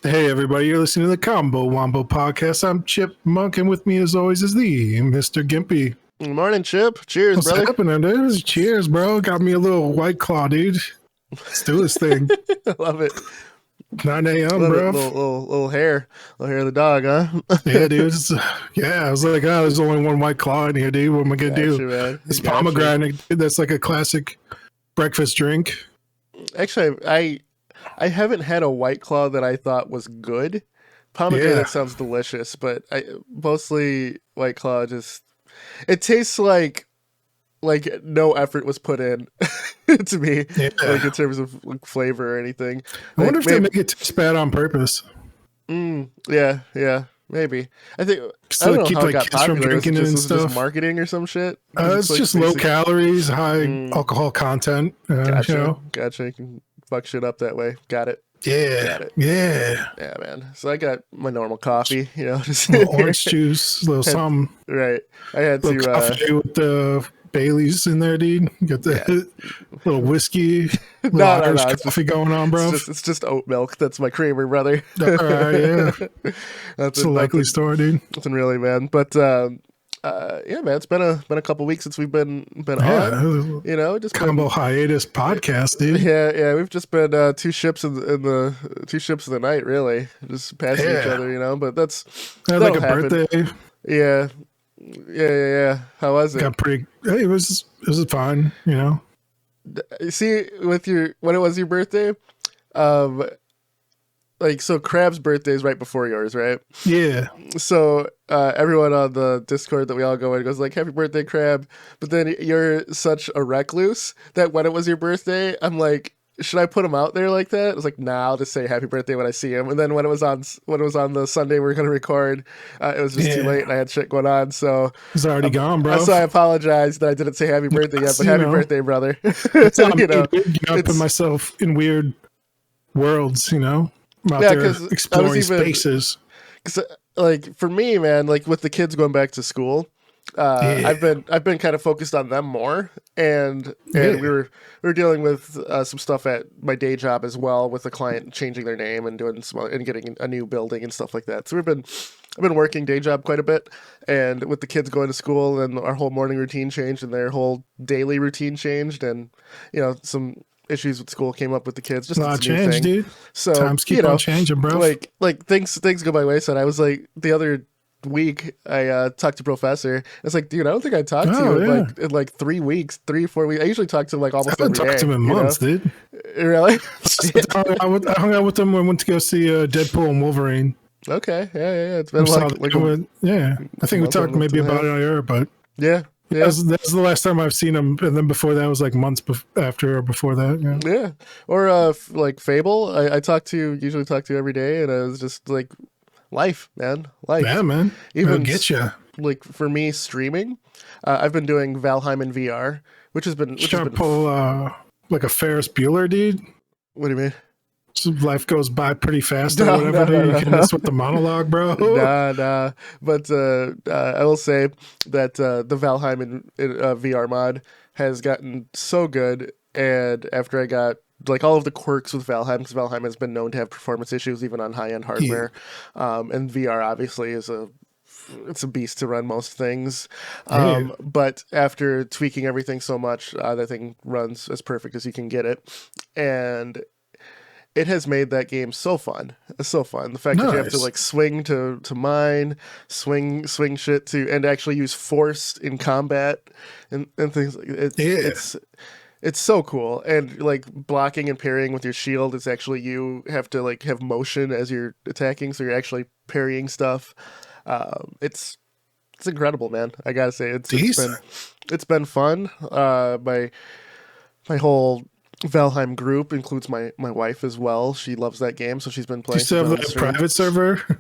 Hey everybody, you're listening to the Wombo podcast. I'm Chip Monk, and with me as always is the Mr. Gimpy. Good morning, Chip. Cheers, What's brother. happening, dude? Cheers, bro. Got me a little White Claw, dude. Let's do this thing. I love it. 9 a.m., Love bro. it. Little hair of the dog, huh? Yeah, dude. Yeah, I was like, oh, there's only one White Claw in here, dude. What am I going to do? Man. It's pomegranate. That's like a classic breakfast drink. Actually, I haven't had a White Claw that I thought was good. Pomegranate sounds delicious, but mostly White Claw it tastes like no effort was put in to me, like in terms of flavor or anything. I wonder if they make it taste bad on purpose. Yeah, maybe. I think I don't know keep how it got kids from popular. drinking it and stuff. Just marketing or some shit. It's just low calories, high alcohol content. Gotcha. You know? Gotcha. You can fuck shit up that way. Got it. Yeah, yeah, man. So I got my normal coffee, just a little orange juice, a little something. Right. I had to coffee with the Bailey's in there, dude. You got the little whiskey, little Irish coffee going on, bro. It's just oat milk. That's my creamer, brother. Yeah. That's a likely story, dude. Nothing really, man. But yeah, man, it's been a couple weeks since we've been on. Just combo hiatus podcast, dude. Yeah, we've just been two ships in the two ships of the night, really, just passing each other, But that's like a birthday. Yeah. How was it? It was fine, See, when it was your birthday, so Crab's birthday is right before yours, right? Yeah. So everyone on the Discord that we all go in goes like, "Happy birthday, Crab!" But then you're such a recluse that when it was your birthday, I'm like, should I put him out there like that? I was like, nah, I'll just say happy birthday when I see him. And then when it was on the Sunday we were going to record, it was just too late and I had shit going on. So it's already gone, bro. So I apologize that I didn't say happy birthday yet, but happy birthday, brother. It's I put myself in weird worlds, I'm out there exploring spaces. Because for me, man, with the kids going back to school, I've been kind of focused on them more, and we were dealing with some stuff at my day job as well, with the client changing their name and doing and getting a new building and stuff like that. So I've been working day job quite a bit, and with the kids going to school, and our whole morning routine changed, and their whole daily routine changed, and some issues with school came up with the kids. Just a lot of change, dude. So times keep on changing, bro. Like things go by wayside. I was like the other week I talked to Professor. It's like, dude, I don't think I talked to you in 3 weeks, 3-4 weeks. I usually talk to him almost every day. I haven't talked to him in months, dude. Really? I hung out with him when I went to go see Deadpool and Wolverine. Okay, yeah. It's been I think we talked maybe about it on air, but yeah. That's the last time I've seen him, and then before that was months after or before that. Yeah. Or Fable. I usually talk to every day, and it was just life, man. Life. Yeah, man. Even get you. For me, streaming, I've been doing Valheim in VR, which has been pull like a Ferris Bueller, dude. What do you mean? So life goes by pretty fast or whatever. You can mess with the monologue, bro. Nah. But I will say that the Valheim in VR mod has gotten so good, and after I got all of the quirks with Valheim, because Valheim has been known to have performance issues even on high-end hardware, and VR obviously is it's a beast to run most things. But after tweaking everything so much, that thing runs as perfect as you can get it, and it has made that game so fun. It's so fun. The fact that you have to swing to mine, swing shit to, and actually use force in combat and things like it. It's so cool. And blocking and parrying with your shield, it's actually you have to have motion as you're attacking, so you're actually parrying stuff. It's incredible, man. I gotta say it's been fun. My whole Valheim group includes my wife as well. She loves that game, so she's been playing. Do you still have the private server?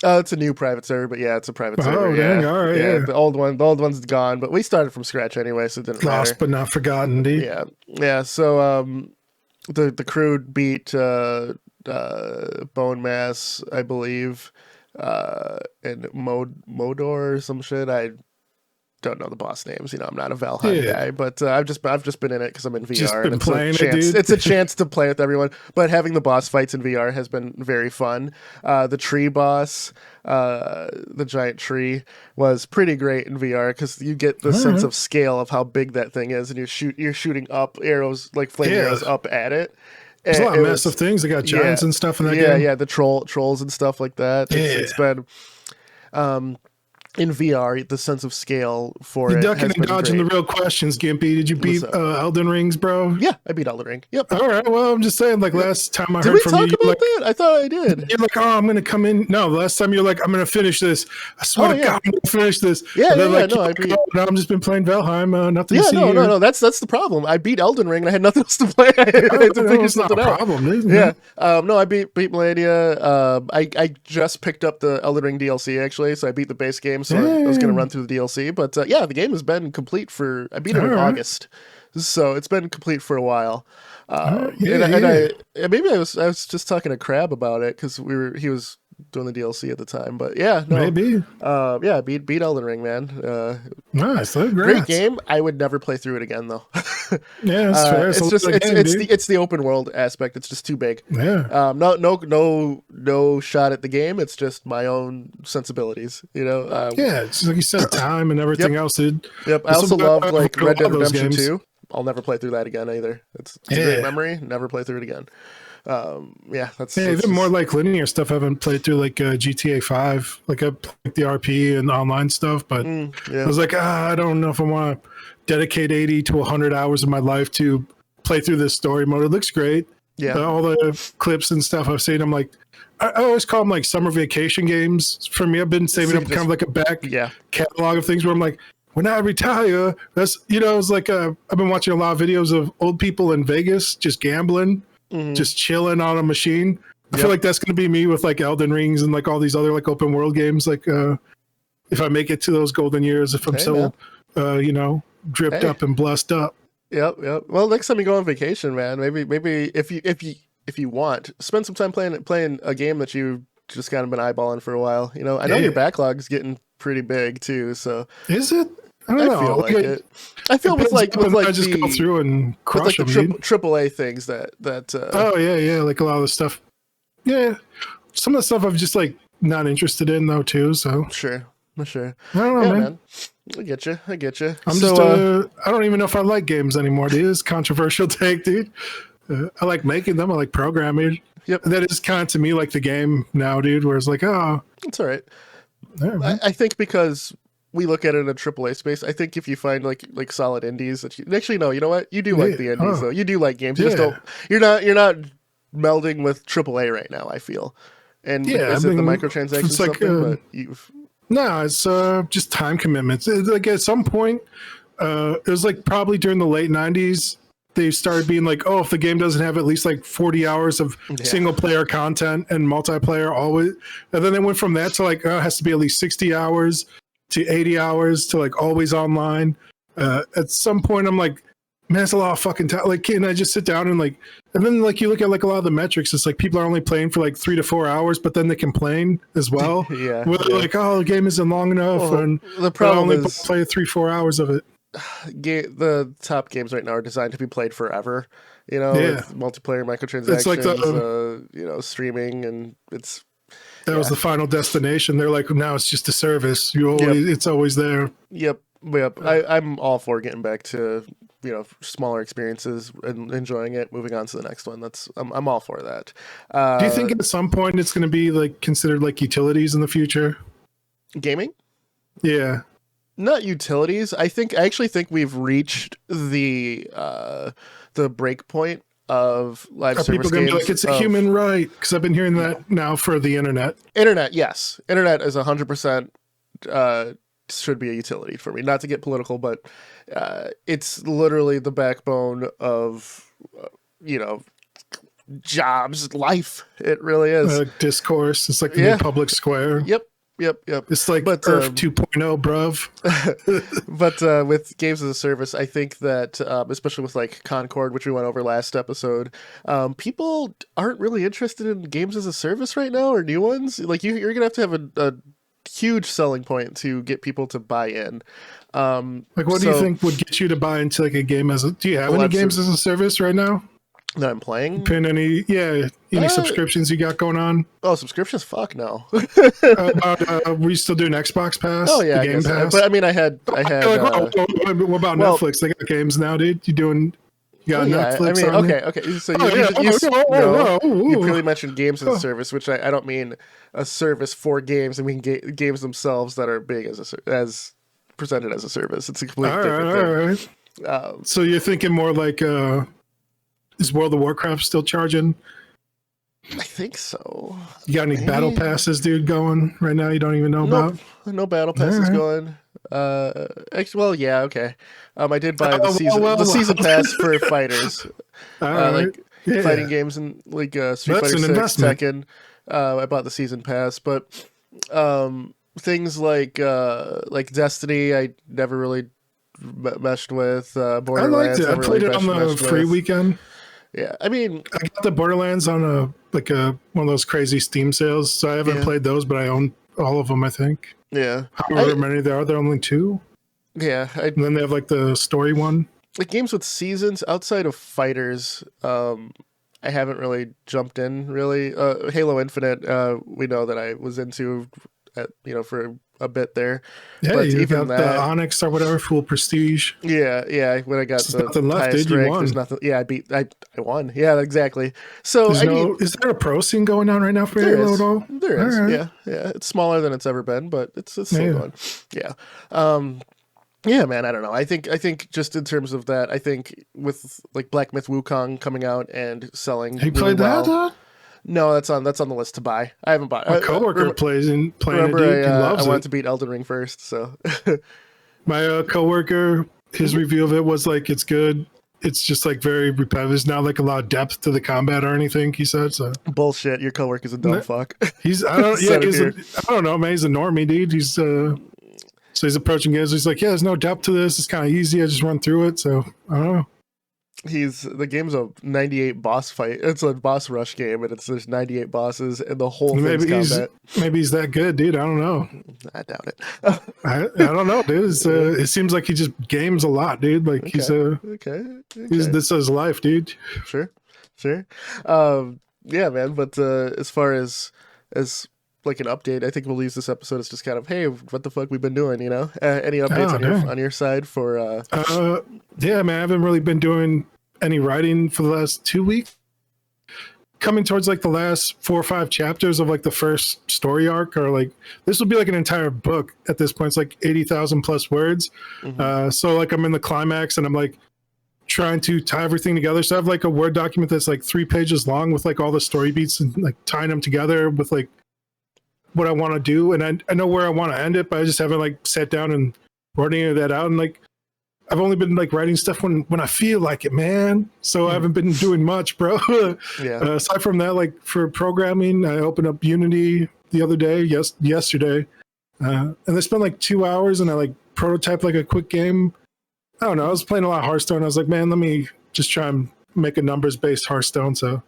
It's a new private server, but yeah, it's a private server. Oh, dang, all right, yeah. The old one's gone, but we started from scratch anyway, so it didn't matter. Lost but not forgotten, dude. Yeah. So the crew beat Bone Mass, I believe, and Modor or some shit. don't know the boss names. I'm not a Valheim guy, but I've just been in it because I'm in VR. Just been and playing it, dude. It's a chance to play with everyone. But having the boss fights in VR has been very fun. The tree boss, the giant tree, was pretty great in VR because you get the sense of scale of how big that thing is, and you're shooting up arrows, like flame arrows up at it. There's a lot of massive things. They got giants and stuff in that game. Yeah, the trolls and stuff like that. It's been in VR, the sense of scale for You're it ducking has and been dodging great. the real questions, Gimpy. Did you beat Elden Rings, bro? Yeah, I beat Elden Ring. Yep. All right. Well, I'm just saying, like last time I Did heard we from talk you, about that? I thought I did. you're like, oh, I'm going to come in. No, the last time you're like, I'm going to finish this. I swear to God, I'm going to finish this. Yeah, and then, yeah, like, no, you're I like, beat. oh, no, I'm just been playing Valheim. Nothing to see no, here. no. That's the problem. I beat Elden Ring and I had nothing else to play. I had to figure It's not something a out. problem, isn't Yeah. it? No, I beat Melania. I just picked up the Elden Ring DLC actually, so I beat the base game. So I was going to run through the DLC, but yeah, the game has been complete for. I beat it in August, so it's been complete for a while. And maybe I was just talking to Crab about it because he was doing the DLC at the time. But yeah, no, Maybe. yeah, beat Elden Ring, man. Nice. Great game. I would never play through it again though. Yeah, that's fair. It's just it's the open world aspect. It's just too big. Yeah. No shot at the game. It's just my own sensibilities. Yeah, it's just like you said, time and everything else, dude. Yep. I also love like Red Dead those Redemption games. 2. I'll never play through that again either. It's a great memory. Never play through it again. That's even more like linear stuff. I haven't played through like GTA 5, like I played the RP and online stuff, but I was like, I don't know if I want to dedicate 80 to 100 hours of my life to play through this story mode. It looks great. Yeah. All the clips and stuff I've seen, I'm like, I always call them like summer vacation games. For me, I've been saving up kind of like a back catalog of things where I'm like, when I retire, that's, it's like, I've been watching a lot of videos of old people in Vegas just gambling, just chilling on a machine. I feel like that's going to be me with like Elden Rings and like all these other like open world games. Like, if I make it to those golden years, if I'm dripped up and blessed up. Yep. Well, next time you go on vacation, man, maybe if you want, spend some time playing a game that you just kind of been eyeballing for a while. I know your backlog's getting pretty big too. So is it? I don't know. Feel like it. I feel with like I just go through and crush with like the AAA things that. Oh yeah, like a lot of the stuff. Yeah, some of the stuff I'm just like not interested in though too. So sure. I don't know, man. I get you. I'm just. I don't even know if I like games anymore, dude. It's a controversial take, dude. I like making them. I like programming. Yep. That is kind of to me like the game now, dude. Where it's like, oh, it's all right. Yeah, I think because we look at it in a AAA space. I think if you find like solid indies that you actually no, you know what? You do like the indies though. You do like games. You just don't. You're not melding with AAA right now. I feel. And is it the microtransactions something? But you've. No, it's just time commitments. Like at some point, it was like probably during the late 90s, they started being like, oh, if the game doesn't have at least like 40 hours of single player content and multiplayer always, and then they went from that to like, it has to be at least 60 hours to 80 hours to like always online. At some point, I'm like, man, that's a lot of fucking time. Like, can I just sit down and like, and then like you look at like a lot of the metrics, it's like people are only playing for like 3 to 4 hours, but then they complain as well. Where they're like, oh, the game isn't long enough, and the problem only is play 3-4 hours of it. The top games right now are designed to be played forever. With multiplayer microtransactions, it's like streaming, and it's. That was the final destination. They're like, now it's just a service. It's always there. Yep. I'm all for getting back to smaller experiences and enjoying it. Moving on to the next one. I'm all for that. Do you think at some point it's going to be like considered like utilities in the future? Gaming? Yeah. Not utilities. I actually think we've reached the break point of live service people gonna games. Be like, it's a human right, because I've been hearing that now for the internet. Yes. Internet is 100% should be a utility for me. Not to get political, but it's literally the backbone of jobs, life. It really is. Discourse. It's like the new public square. Yep. It's like Earth 2.0, bruv. But with games as a service, I think that especially with like Concord, which we went over last episode, people aren't really interested in games as a service right now or new ones. Like you're gonna have to have a huge selling point to get people to buy in. Like, what do you think would get you to buy into like a game as a? Do you have any games as a service right now that I'm playing? Any subscriptions you got going on? Oh, subscriptions? Fuck no. Were you still doing Xbox Pass? Oh yeah, Game Pass? but I mean, I had. What about Netflix? They got games now, dude. You got Netflix? I mean, okay. So you purely mentioned games as a service, which I don't mean a service for games. I mean games themselves that are big as presented as a service. It's a completely different thing. All right. So you're thinking more like, is World of Warcraft still charging? I think so. You got any battle passes, dude, going right now you don't even know about? No battle passes going. Actually, well, yeah, okay. I did buy the season pass for fighters. Fighting games and like Street Fighter 6, Tekken. I bought the season pass, but things like Destiny, I never really meshed with. Borderlands, I liked it. I played it on the free weekend. Yeah, I mean, I got the Borderlands on one of those crazy Steam sales, so I haven't played those, but I own all of them, I think. Yeah. However many there are only 2. Yeah. And then they have like the story one. Like games with seasons outside of fighters, I haven't really jumped in really. Halo Infinite, we know that I was into for a bit there. Yeah, but you got the Onyx or whatever, full prestige. Yeah. When I got the highest rank, there's nothing. Yeah, I won. Yeah, exactly. So is there a pro scene going on right now for Halo at all? There is. Right. Yeah. It's smaller than it's ever been, but it's still going. Yeah. Yeah, man. I don't know. I think just in terms of that, I think with like Black Myth Wukong coming out and selling. Have you played that? No, that's on the list to buy. I haven't bought. My coworker playing it, dude. He loves it. I wanted to beat Elden Ring first, so. My coworker, his review of it was like, it's good. It's just like very repetitive. There's not like a lot of depth to the combat or anything. He said so. Bullshit. Your coworker's a dumb fuck. I don't know, man. He's a normie, dude. So he's approaching games. He's like, yeah, there's no depth to this. It's kind of easy. I just run through it. So I don't know. The game's a 98 boss fight. It's a boss rush game, and there's 98 bosses, and the whole thing's combat. Maybe he's that good, dude. I don't know. I doubt it. I don't know, dude. It seems like he just games a lot, dude. Like this is his life, dude. Sure. Yeah, man. But as far as like an update, I think we'll use this episode as just kind of, hey, what the fuck we've been doing, any updates on your side for yeah, man, I haven't really been doing any writing for the last 2 weeks. Coming towards like the last 4 or 5 chapters of like the first story arc, or like this will be like an entire book at this point. It's like 80,000 plus words. So like I'm in the climax and I'm like trying to tie everything together. So I have like a Word document that's like 3 pages long with like all the story beats and like tying them together with like what I want to do, and I know where I want to end it, but I just haven't like sat down and wrote any of that out. And like I've only been like writing stuff when I feel like it, man. So I haven't been doing much, bro. Aside from that, like for programming, I opened up Unity the other day, yesterday, and I spent like 2 hours and I like prototyped like a quick game. I don't know. I was playing a lot of Hearthstone. I was like, man, let me just try and make a numbers based Hearthstone. So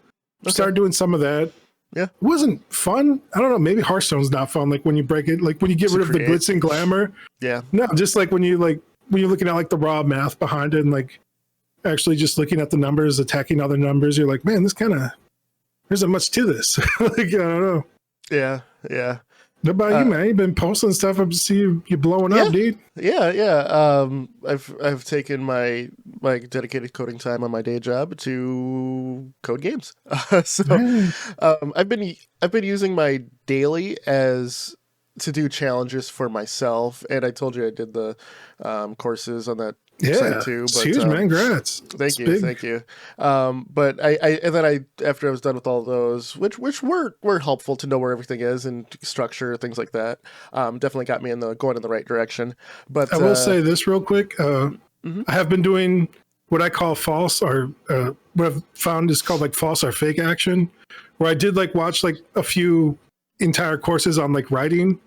I started doing some of that. Yeah, it wasn't fun. I don't know. Maybe Hearthstone's not fun. Like when you break it, like when you get rid of the glitz and glamour. Yeah. No, just like when you're looking at like the raw math behind it and like actually just looking at the numbers, attacking other numbers, you're like, man, this kind of there's not much to this. Like I don't know. Yeah. What about you, man? You've been posting stuff. I see you blowing up, dude. Yeah. I've taken my dedicated coding time on my day job to code games. I've been using my daily as to do challenges for myself, and I told you I did the courses on that site too. But, huge, man. Congrats. Thank you. But I after I was done with all those, which were helpful to know where everything is and structure, things like that, definitely got me going in the right direction. But I will say this real quick. I have been doing what I call false, or what I've found is called like false or fake action, where I did like watch like a few entire courses on like writing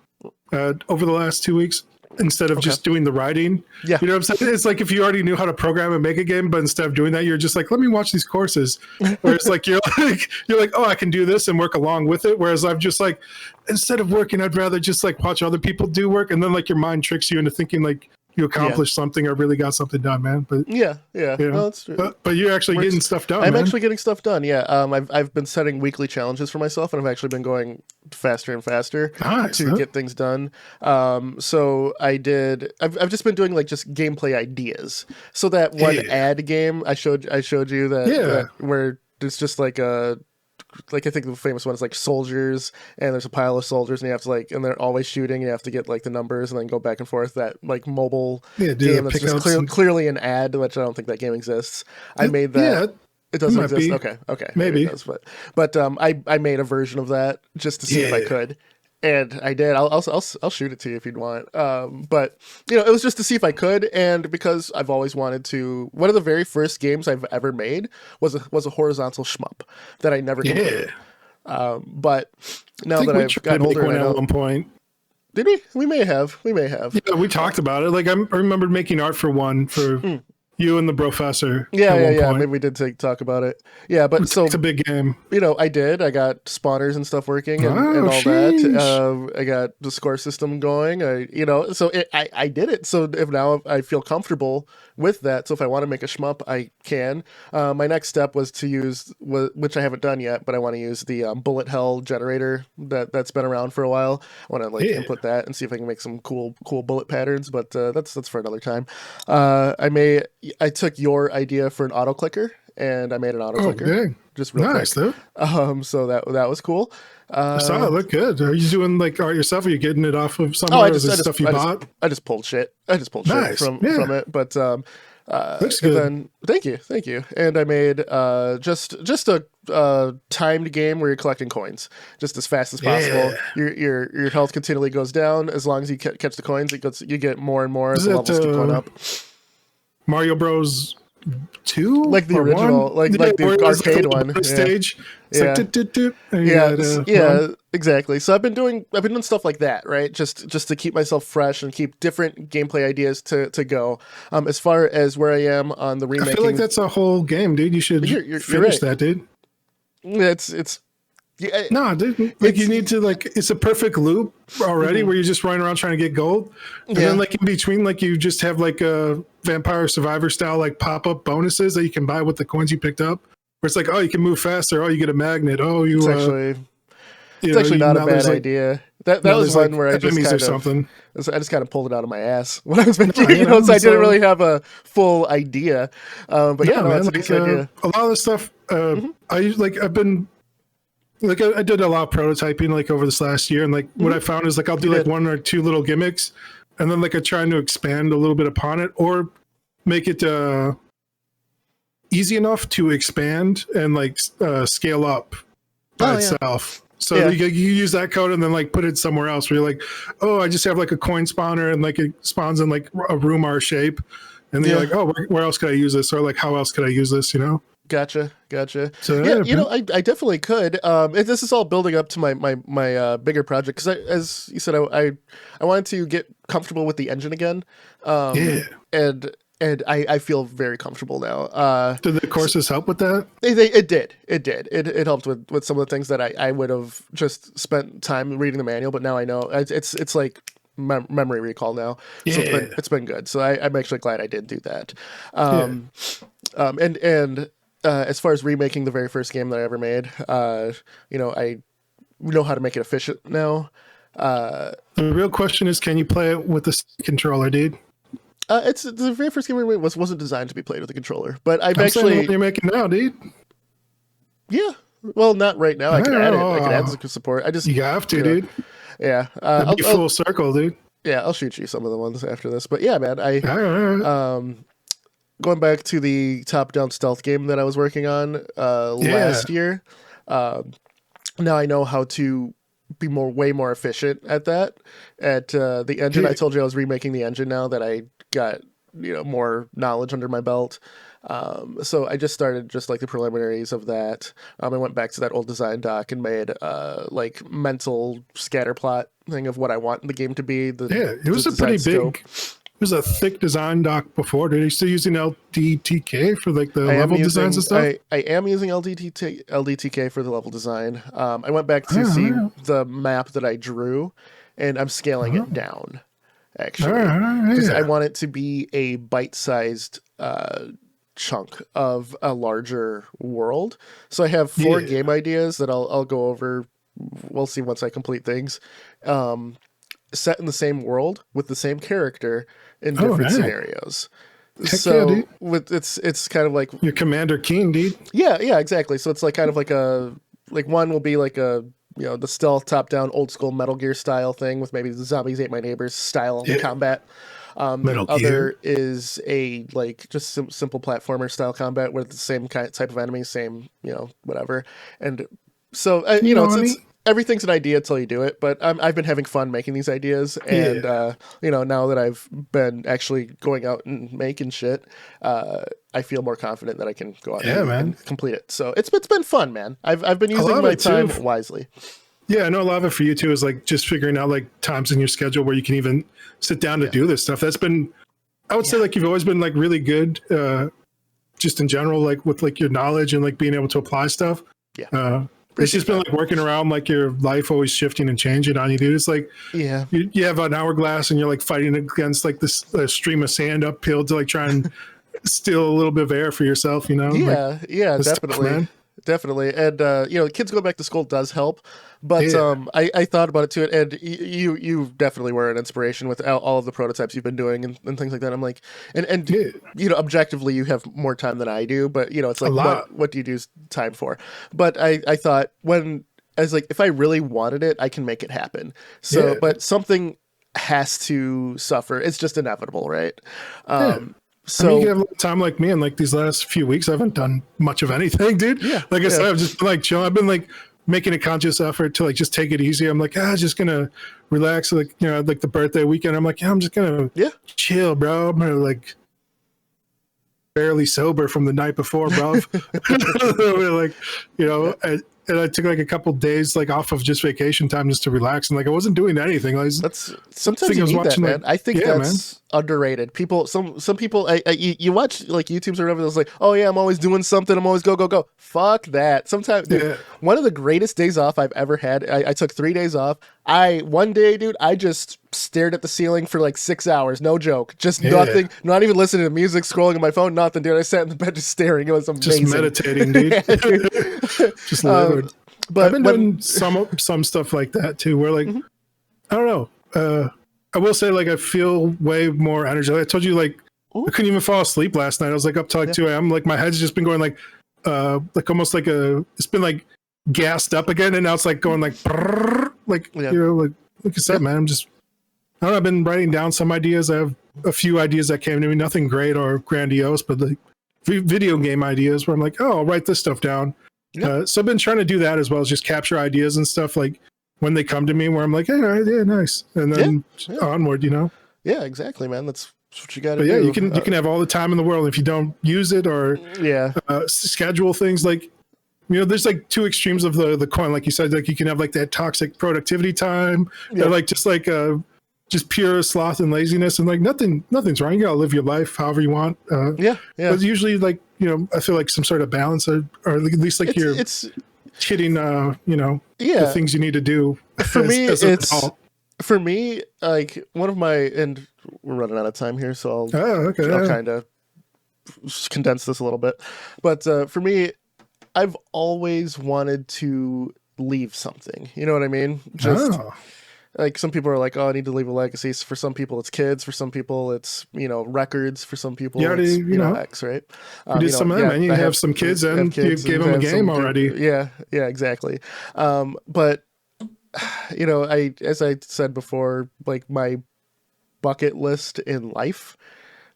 over the last 2 weeks. instead of just doing the writing. Yeah. You know what I'm saying? It's like if you already knew how to program and make a game, but instead of doing that, you're just like, let me watch these courses. Whereas like you're like, oh, I can do this and work along with it. Whereas I'm just like, instead of working, I'd rather just like watch other people do work, and then like your mind tricks you into thinking like you accomplished something or really got something done, man. But yeah. you know, No, that's true. But you're actually getting stuff done. I'm man. actually getting stuff done. Yeah. I've been setting weekly challenges for myself, and I've actually been going faster and faster to get things done. So I've just been doing like just gameplay ideas. So that one ad game I showed you that where it's just like I think the famous one is like soldiers, and there's a pile of soldiers, and you have to like, and they're always shooting. You have to get like the numbers, and then go back and forth. That like mobile game that's just clearly an ad, which I don't think that game exists. I made that. Yeah, it doesn't exist. Be. Okay, maybe it does, but I made a version of that just to see if I could. And I did. I'll shoot it to you if you'd want. But you know, it was just to see if I could, and because I've always wanted to. One of the very first games I've ever made was a horizontal shmup that I never completed. But now that I've gotten older, one at one point. Did we? We may have. Yeah, we talked about it. Like I remember making art for one for. You and the professor. Yeah. Maybe we did talk about it. Yeah, but so it's a big game. You know, I did. I got spawners and stuff working and all that. I got the score system going. I did it. So if now I feel comfortable with that, so if I want to make a shmup, I can. My next step was to use, which I haven't done yet, but I want to use the bullet hell generator that's been around for a while. I want to input that and see if I can make some cool bullet patterns. But that's for another time. I took your idea for an auto clicker and I made an auto clicker. Just real quick. Though. So that was cool. I saw it looked good. Are you doing like art yourself? Are you getting it off of somewhere? Stuff you bought? I just pulled shit. Shit from it. But looks good. Then, thank you. And I made just a timed game where you're collecting coins just as fast as possible. Your health continually goes down as long as you catch the coins. You get more and more as the levels keep going up. Mario Bros. 2, like the original, like the arcade one stage. Exactly. So I've been doing stuff like that, right? Just to keep myself fresh and keep different gameplay ideas to go. As far as where I am on the remaking, I feel like that's a whole game, dude. You should finish that, dude. It's. Yeah, no, dude. Like you need to it's a perfect loop already where you're just running around trying to get gold, and then like in between, like you just have like a Vampire Survivor style like pop up bonuses that you can buy with the coins you picked up. Where it's like, oh, you can move faster. Oh, you get a magnet. Oh, you. It's actually not a bad idea. That was one where I just kind of pulled it out of my ass when I was making, so I didn't really have a full idea. But that's a decent idea. A lot of the stuff I've been. Like I did a lot of prototyping like over this last year, and like what I found is like I'll do like one or two little gimmicks, and then like I try to expand a little bit upon it or make it easy enough to expand and like scale up by itself. So you use that code and then like put it somewhere else where you're like, oh, I just have like a coin spawner and like it spawns in like a room R shape, and then you're like, oh, where else could I use this, or like how else could I use this, Gotcha. So, I definitely could. This is all building up to my bigger project because as you said, I wanted to get comfortable with the engine again. And I feel very comfortable now. Did the courses help with that? It did. It helped with some of the things that I would have just spent time reading the manual, but now I know it's like memory recall now. So it's been good. So I'm actually glad I did do that. As far as remaking the very first game that I ever made, I know how to make it efficient now. The real question is, can you play it with the controller, dude? It's the very first game I made wasn't designed to be played with a controller, but I'm actually what you're making now, dude. Yeah, well, not right now. I can add it. I can add the support. You have to, dude. Yeah, I'll be full circle, dude. Yeah, I'll shoot you some of the ones after this. But yeah, man, going back to the top-down stealth game that I was working on last year, now I know how to be way more efficient at that. At the engine, I told you I was remaking the engine now that I got more knowledge under my belt. So I just started just like the preliminaries of that. I went back to that old design doc and made like mental scatter plot thing of what I want the game to be. It was a pretty big. It was a thick design doc before. Are you still using LDTK for like the level designs and stuff? I am using LDTK for the level design. I went back to see the map that I drew, and I'm scaling it down. Actually, because I want it to be a bite-sized chunk of a larger world. So I have 4 game ideas that I'll go over. We'll see once I complete things. Set in the same world with the same character in different scenarios. Heck so it's kind of like your Commander Keen, dude. Yeah, exactly. So it's like kind of like one will be like a the stealth top-down old school Metal Gear style thing with maybe the Zombies Ate My Neighbors style combat. The other is a like just simple platformer style combat with the same type of enemy, same whatever. And so it's everything's an idea until you do it. But I've been having fun making these ideas, and now that I've been actually going out and making shit, I feel more confident that I can go out and complete it. So it's been fun, man. I've been using my time wisely. Yeah, I know a lot of it for you too is like just figuring out like times in your schedule where you can even sit down to do this stuff. That's been, I would say, like you've always been like really good, just in general, like with like your knowledge and like being able to apply stuff. Yeah. It's just been like working around like your life always shifting and changing on you, dude. It's like you have an hourglass and you're like fighting against like this stream of sand uphill to like try and steal a little bit of air for yourself, Yeah, like, definitely. Tough, definitely. And kids going back to school does help, but I thought about it too, and you definitely were an inspiration with all of the prototypes you've been doing and things like that. I'm like, and objectively you have more time than I do, but it's like what do you do time for? But I thought I was like, if I really wanted it, I can make it happen. So but something has to suffer. It's just inevitable, right? So I mean, you can have time like me, and like these last few weeks, I haven't done much of anything, dude. Yeah, like I said, I've just been like chilling. I've been like making a conscious effort to like just take it easy. I'm like, just gonna relax. Like like the birthday weekend, I'm like, I'm just gonna chill, bro. I'm gonna like barely sober from the night before, bro. like and I took like a couple days like off of just vacation time just to relax, and like I wasn't doing anything. Like, that's sometimes you need that, man. I think that's underrated. People, some people, you watch like YouTubes or whatever. It's like, oh yeah, I'm always doing something. I'm always go. Fuck that. Sometimes, dude, one of the greatest days off I've ever had. I took 3 days off. One day, dude, I just stared at the ceiling for like 6 hours. No joke. Just nothing. Not even listening to music, scrolling on my phone. Nothing, dude. I sat in the bed just staring. It was amazing. Just meditating, dude. Just living. But I've been doing some stuff like that too, where like I don't know. I will say like I feel way more energy. Like I told you, like I couldn't even fall asleep last night. I was like up till like 2 a.m. Like my head's just been going like almost like it's been like gassed up again, and now it's like going like brrr, like like I said, man. I don't know, I've been writing down some ideas. I have a few ideas that came to me, nothing great or grandiose, but like video game ideas where I'm like, oh, I'll write this stuff down. So I've been trying to do that as well as just capture ideas and stuff like when they come to me where I'm like, hey, idea, nice. And then onward, Yeah, exactly, man. That's what you got to do. Yeah, you can have all the time in the world if you don't use it or schedule things like, there's like 2 extremes of the coin. Like you said, like you can have like that toxic productivity time or like just just pure sloth and laziness, and like nothing's wrong. You gotta live your life however you want. But usually like, I feel like some sort of balance or at least like it's hitting, the things you need to do. For me, for me, like one of my, and we're running out of time here, so I'll kind of condense this a little bit. But for me, I've always wanted to leave something. You know what I mean? Like some people are like, oh, I need to leave a legacy. For some people, it's kids. For some people, it's records. For some people, it's X, right? You did some of that, man. You have some kids, and you gave them a game already. Yeah, exactly. But as I said before, like my bucket list in life,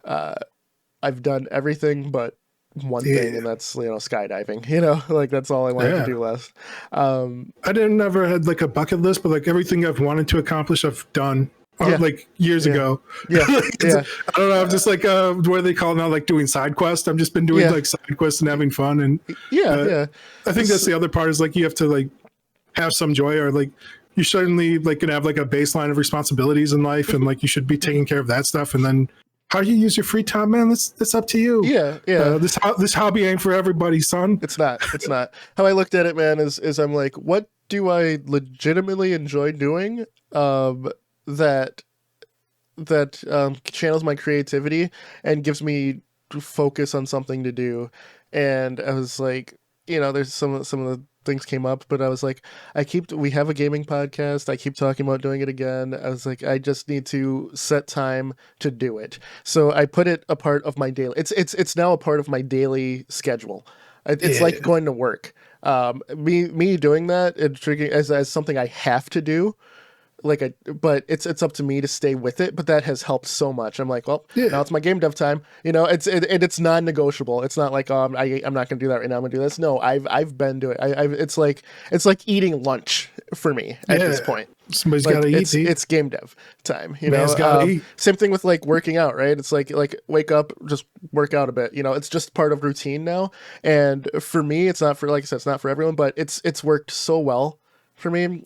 I've done everything but one thing, and that's skydiving. Like that's all I wanted to do last. I never had like a bucket list, but like everything I've wanted to accomplish, I've done. or like years ago. Yeah. Yeah. I don't know. I'm just like, what do they call it now? Like doing side quests. I've just been doing like side quests and having fun. And yeah. I think that's the other part is like, you have to like have some joy, or like, you certainly like gonna have like a baseline of responsibilities in life, and like you should be taking care of that stuff. And then how do you use your free time, man? That's up to you. Yeah. This hobby ain't for everybody, son. It's not. How I looked at it, man, is I'm like, what do I legitimately enjoy doing? That channels my creativity and gives me focus on something to do. And I was like, there's some of the things came up, but I was like, we have a gaming podcast. I keep talking about doing it again. I was like, I just need to set time to do it. So I put it a part of my daily. It's now a part of my daily schedule. It's like going to work. Me doing that and treating it as something I have to do. But it's up to me to stay with it. But that has helped so much. I'm like, well, now it's my game dev time. It's non-negotiable. It's not like, I'm not going to do that right now. I'm going to do this. No, I've been doing it. It's like eating lunch for me at this point. Somebody's got to eat. It's game dev time. Eat. Same thing with like working out, right? It's like wake up, just work out a bit. It's just part of routine now. And for me, it's not for, like I said, it's not for everyone, but it's worked so well for me.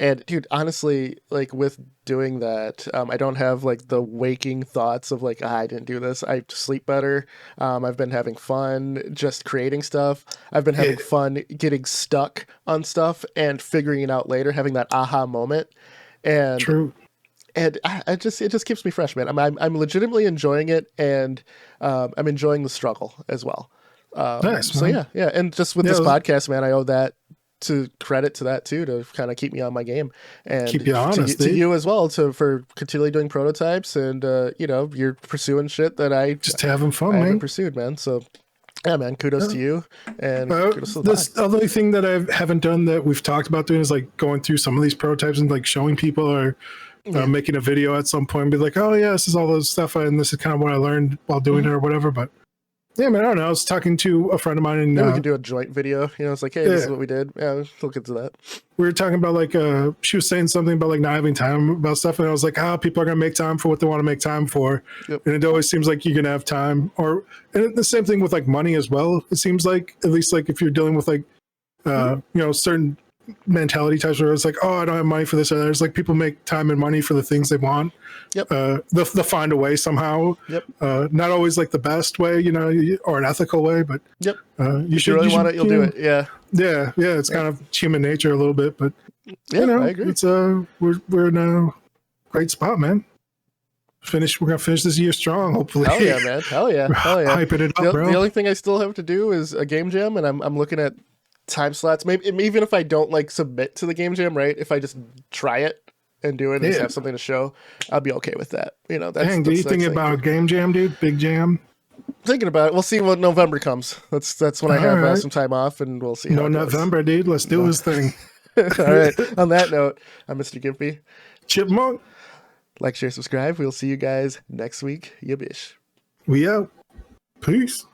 And dude, honestly, like with doing that, I don't have like the waking thoughts of like, I didn't do this. I sleep better. I've been having fun just creating stuff. I've been having fun getting stuck on stuff and figuring it out later, having that aha moment. And True. And it just keeps me fresh, man. I'm legitimately enjoying it, and I'm enjoying the struggle as well. Nice, so man. yeah. And just with this podcast, man, I owe that credit to that too, to kind of keep me on my game and keep you honest, to you as well, for continually doing prototypes, and you're pursuing shit that I just having fun, I man. haven't pursued, man. So yeah, man, kudos to you, and kudos to the this other thing that I haven't done that we've talked about doing is like going through some of these prototypes and like showing people, or making a video at some point and be like, oh yeah, this is all the stuff and this is kind of what I learned while doing it or whatever. But yeah, man, I don't know. I was talking to a friend of mine, and we can do a joint video. It's like, hey, this is what we did. Yeah, we'll get to that. We were talking about like, she was saying something about like not having time about stuff, and I was like, people are gonna make time for what they want to make time for, and it always seems like you're gonna have time. And the same thing with like money as well. It seems like, at least like if you're dealing with like, certain mentality types where it's like, oh, I don't have money for this or that. There's like, people make time and money for the things they want. They'll find a way somehow. Not always like the best way, or an ethical way, but you should really want it, you'll do it. Yeah. It's kind of human nature a little bit, but I agree. It's we're in a great spot, man. We're gonna finish this year strong, hopefully. Hell yeah, man. Hell yeah. Hyping it up, bro. The only thing I still have to do is a game jam, and I'm looking at time slots. Maybe even if I don't like submit to the game jam, right? If I just try it and do it and just have something to show, I'll be okay with that. Do you think about game jam, dude? Big jam? Thinking about it. We'll see when November comes. That's when I have some time off, and we'll see. No, November, dude. Let's do his thing. All right. On that note, I'm Mr. Gimpy. Chipmunk. Like, share, subscribe. We'll see you guys next week. Yabish. We out. Peace.